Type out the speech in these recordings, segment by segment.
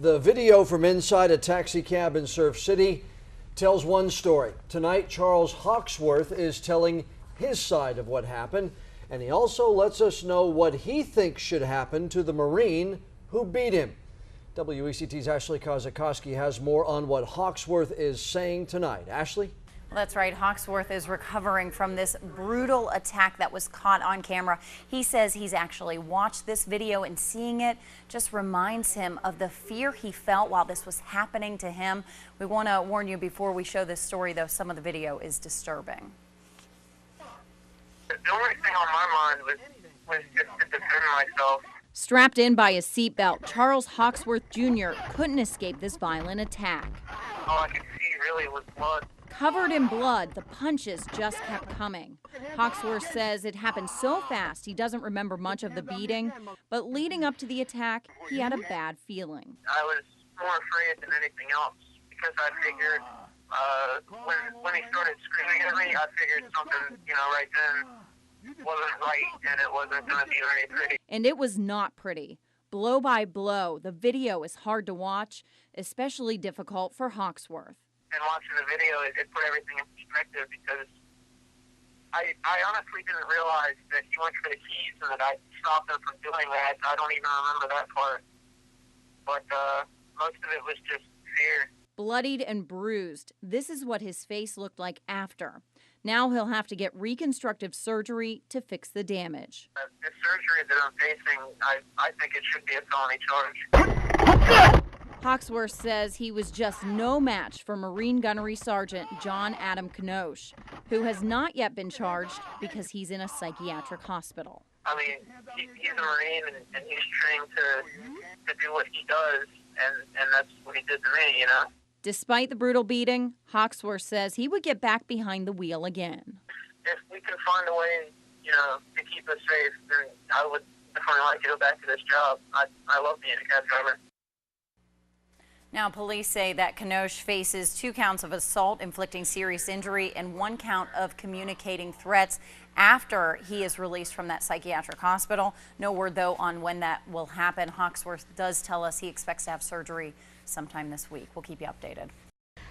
The video from inside a taxi cab in Surf City tells one story. Tonight, Charles Hawksworth is telling his side of what happened, and he also lets us know what he thinks should happen to the Marine who beat him. WECT's Ashley Kozakowski has more on what Hawksworth is saying tonight. Ashley? Well, that's right. Hawksworth is recovering from this brutal attack that was caught on camera. He says he's actually watched this video, and seeing it just reminds him of the fear he felt while this was happening to him. We want to warn you before we show this story, though, some of the video is disturbing. The only thing on my mind was just to defend myself. Strapped in by a seatbelt, Charles Hawksworth Jr. couldn't escape this violent attack. All I could see really was blood. Covered in blood, the punches just kept coming. Hawksworth says it happened so fast he doesn't remember much of the beating, but leading up to the attack, he had a bad feeling. I was more afraid than anything else because I figured when he started screaming at me, I figured something, right then wasn't right, and it wasn't going to be very pretty. And it was not pretty. Blow by blow, the video is hard to watch, especially difficult for Hawksworth. And watching the video, it put everything in perspective because I honestly didn't realize that he went for the keys and that I stopped him from doing that. I don't even remember that part. But most of it was just fear. Bloodied and bruised, this is what his face looked like after. Now he'll have to get reconstructive surgery to fix the damage. This surgery that I'm facing, I think it should be a felony charge. Hawksworth says he was just no match for Marine Gunnery Sergeant John Adam Knosch, who has not yet been charged because he's in a psychiatric hospital. I mean, he's a Marine and he's trained to do what he does, and that's what he did to me, Despite the brutal beating, Hawksworth says he would get back behind the wheel again. If we can find a way, to keep us safe, then I would definitely like to go back to this job. I love being a cab driver. Now, police say that Knosch faces 2 counts of assault, inflicting serious injury, and 1 count of communicating threats after he is released from that psychiatric hospital. No word, though, on when that will happen. Hawksworth does tell us he expects to have surgery sometime this week. We'll keep you updated.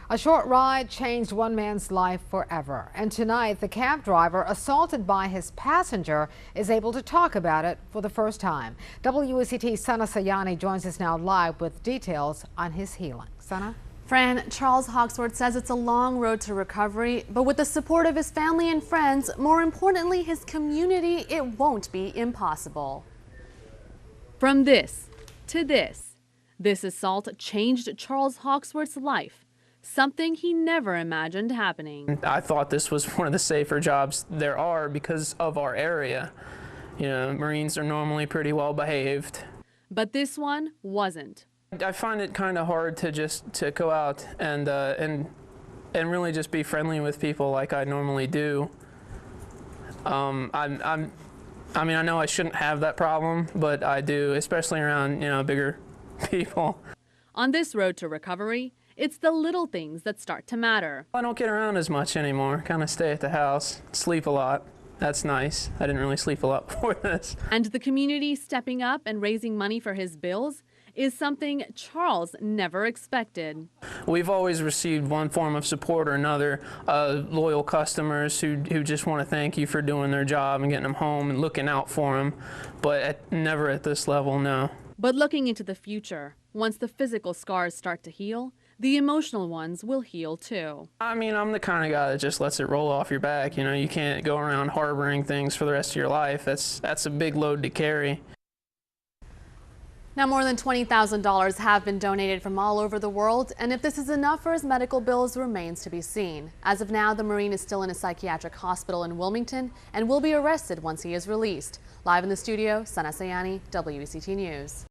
A short ride changed one man's life forever. And tonight, the cab driver assaulted by his passenger is able to talk about it for the first time. WECT's Sana Sayani joins us now live with details on his healing. Sana? Fran, Charles Hawksworth says it's a long road to recovery, but with the support of his family and friends, more importantly, his community, it won't be impossible. From this to this assault changed Charles Hawksworth's life. Something he never imagined happening. I thought this was one of the safer jobs there are because of our area. Marines are normally pretty well behaved. But this one wasn't. I find it kind of hard to go out and really just be friendly with people like I normally do. I mean, I know I shouldn't have that problem, but I do, especially around, bigger people. On this road to recovery, it's the little things that start to matter. I don't get around as much anymore. Kind of stay at the house, sleep a lot. That's nice. I didn't really sleep a lot before this. And the community stepping up and raising money for his bills is something Charles never expected. We've always received one form of support or another, loyal customers who just want to thank you for doing their job and getting them home and looking out for them, but never at this level, no. But looking into the future, once the physical scars start to heal, the emotional ones will heal too. I mean, I'm the kind of guy that just lets it roll off your back. You can't go around harboring things for the rest of your life. That's a big load to carry. Now, more than $20,000 have been donated from all over the world, and if this is enough for his medical bills remains to be seen. As of now, the Marine is still in a psychiatric hospital in Wilmington and will be arrested once he is released. Live in the studio, Sana Sayani, WECT News.